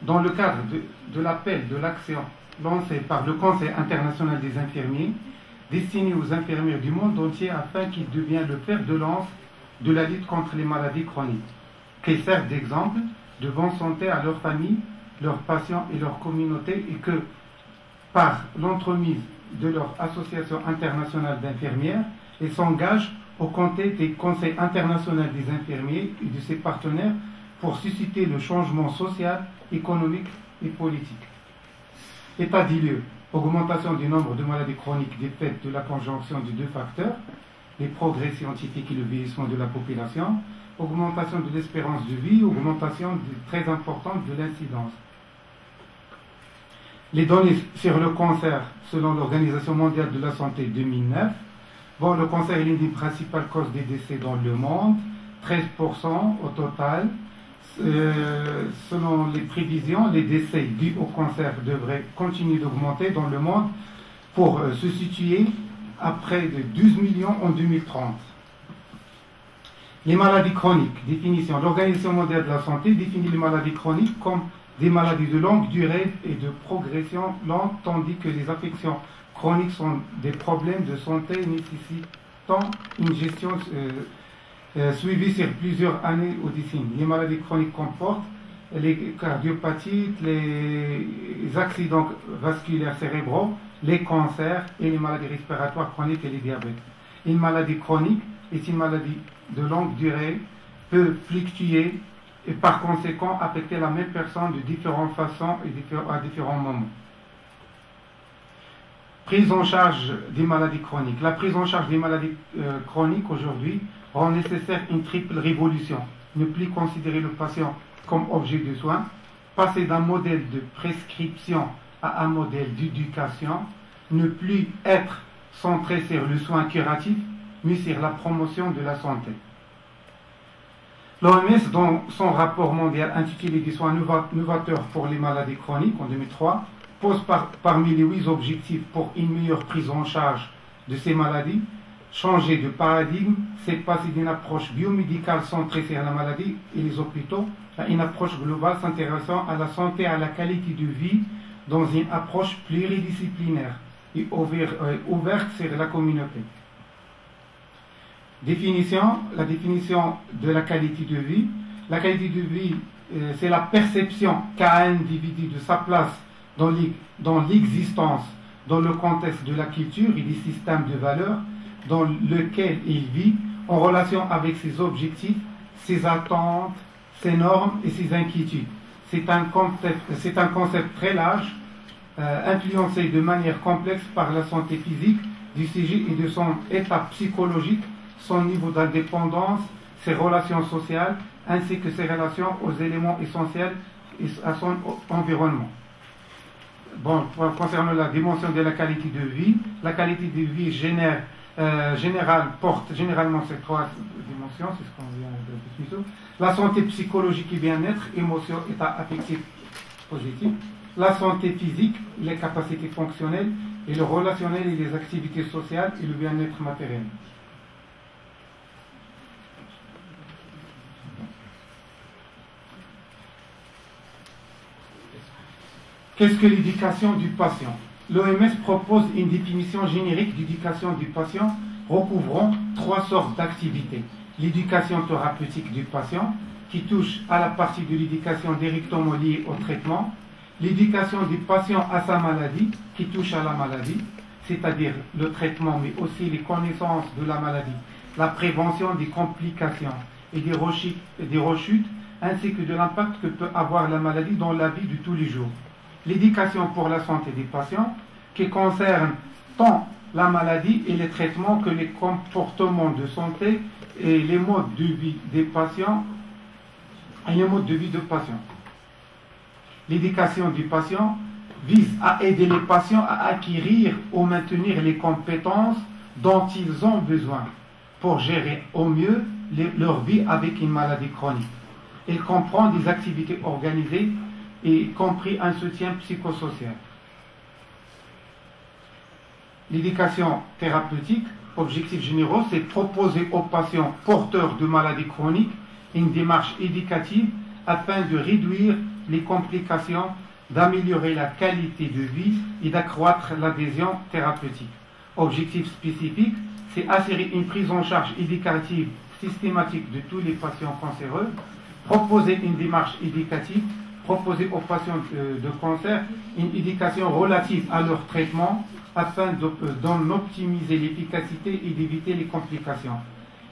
Dans le cadre de l'appel de l'action lancé par le Conseil international des infirmiers, destiné aux infirmières du monde entier afin qu'il devienne le fer de lance de la lutte contre les maladies chroniques, qu'ils servent d'exemple de bonne santé à leurs familles, leurs patients et leurs communautés, et que, par l'entremise de leur association internationale d'infirmières, ils s'engagent aux côtés des conseils internationaux des infirmiers et de ses partenaires pour susciter le changement social, économique et politique. État des lieux: augmentation du nombre de maladies chroniques des faits de la conjonction de deux facteurs, les progrès scientifiques et le vieillissement de la population, augmentation de l'espérance de vie, augmentation très importante de l'incidence. Les données sur le cancer, selon l'Organisation mondiale de la santé 2009, le cancer est l'une des principales causes des décès dans le monde, 13% au total. Selon les prévisions, les décès dus au cancer devraient continuer d'augmenter dans le monde pour se situer à près de 12 millions en 2030. Les maladies chroniques, définition. L'Organisation mondiale de la santé définit les maladies chroniques comme des maladies de longue durée et de progression lente, tandis que les affections chroniques sont des problèmes de santé nécessitant une gestion suivie sur plusieurs années ou décennies. Les maladies chroniques comportent les cardiopathies, les accidents vasculaires cérébraux, les cancers et les maladies respiratoires chroniques et les diabètes. Une maladie chronique est une maladie de longue durée, peut fluctuer et par conséquent affecter la même personne de différentes façons et à différents moments. Prise en charge des maladies chroniques. La prise en charge des maladies chroniques aujourd'hui rend nécessaire une triple révolution. Ne plus considérer le patient comme objet de soins, passer d'un modèle de prescription à un modèle d'éducation, ne plus être centré sur le soin curatif, mais sur la promotion de la santé. L'OMS, dans son rapport mondial intitulé des soins novateurs pour les maladies chroniques en 2003, pose parmi les 8 objectifs pour une meilleure prise en charge de ces maladies: changer de paradigme, c'est passer d'une approche biomédicale centrée sur la maladie et les hôpitaux à une approche globale s'intéressant à la santé et à la qualité de vie dans une approche pluridisciplinaire et ouverte sur la communauté. La définition de la qualité de vie. La qualité de vie, c'est la perception qu'a un individu de sa place dans l'existence, dans le contexte de la culture et des systèmes de valeurs dans lequel il vit, en relation avec ses objectifs, ses attentes, ses normes et ses inquiétudes. C'est un concept très large, influencé de manière complexe par la santé physique du sujet et de son état psychologique, son niveau d'indépendance, ses relations sociales, ainsi que ses relations aux éléments essentiels à son environnement. Concernant la dimension de la qualité de vie, la qualité de vie générale porte généralement ces 3 dimensions, c'est ce qu'on vient de définir. La santé psychologique et bien-être, émotion, état affectif positif. La santé physique, les capacités fonctionnelles, et le relationnel et les activités sociales et le bien-être matériel. Qu'est-ce que l'éducation du patient? L'OMS propose une définition générique d'éducation du patient recouvrant 3 sortes d'activités. L'éducation thérapeutique du patient, qui touche à la partie de l'éducation directement liée au traitement. L'éducation du patient à sa maladie, qui touche à la maladie, c'est-à-dire le traitement, mais aussi les connaissances de la maladie, la prévention des complications et des rechutes, ainsi que de l'impact que peut avoir la maladie dans la vie de tous les jours. L'éducation pour la santé des patients, qui concerne tant la maladie et les traitements que les comportements de santé et les modes de vie des patients et les modes de vie des patients. L'éducation du patient vise à aider les patients à acquérir ou maintenir les compétences dont ils ont besoin pour gérer au mieux leur vie avec une maladie chronique. Il comprend des activités organisées y compris un soutien psychosocial. L'éducation thérapeutique, objectifs généraux, c'est proposer aux patients porteurs de maladies chroniques une démarche éducative afin de réduire les complications, d'améliorer la qualité de vie et d'accroître l'adhésion thérapeutique. Objectif spécifique, c'est assurer une prise en charge éducative systématique de tous les patients cancéreux, proposer une démarche éducative, proposer aux patients de cancer une éducation relative à leur traitement afin d'en optimiser l'efficacité et d'éviter les complications.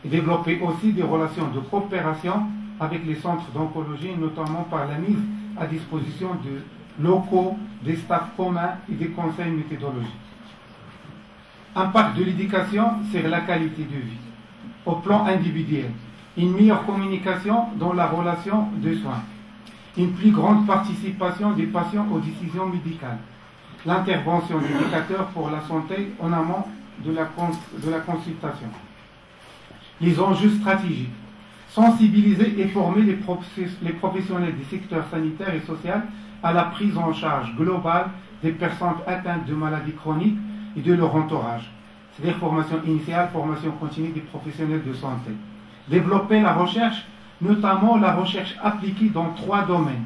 Et développer aussi des relations de coopération avec les centres d'oncologie, notamment par la mise à disposition de locaux, des staffs communs et des conseils méthodologiques. Impact de l'éducation sur la qualité de vie. Au plan individuel, une meilleure communication dans la relation de soins, une plus grande participation des patients aux décisions médicales, l'intervention d'éducateurs pour la santé en amont de la consultation. Les enjeux stratégiques, sensibiliser et former les professionnels du secteur sanitaire et social à la prise en charge globale des personnes atteintes de maladies chroniques et de leur entourage, c'est-à-dire formation initiale, formation continue des professionnels de santé. Développer la recherche, notamment la recherche appliquée dans 3 domaines.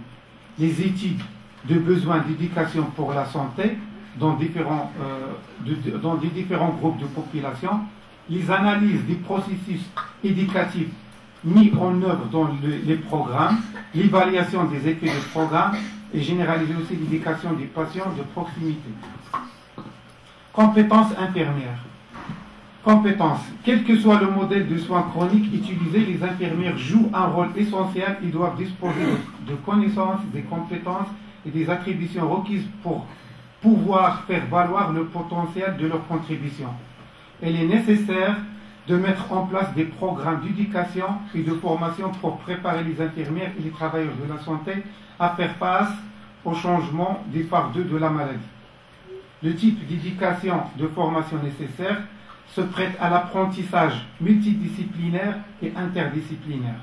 Les études de besoins d'éducation pour la santé dans des différents groupes de population, les analyses des processus éducatifs mis en œuvre dans les programmes, l'évaluation des effets des programmes et généraliser aussi l'éducation des patients de proximité. Compétences infirmières. Compétences. Quel que soit le modèle de soins chroniques utilisé, les infirmières jouent un rôle essentiel. Ils doivent disposer de connaissances, des compétences et des attributions requises pour pouvoir faire valoir le potentiel de leur contribution. Il est nécessaire de mettre en place des programmes d'éducation et de formation pour préparer les infirmières et les travailleurs de la santé à faire face au changement des fardeaux de la maladie. Le type d'éducation de formation nécessaire se prête à l'apprentissage multidisciplinaire et interdisciplinaire.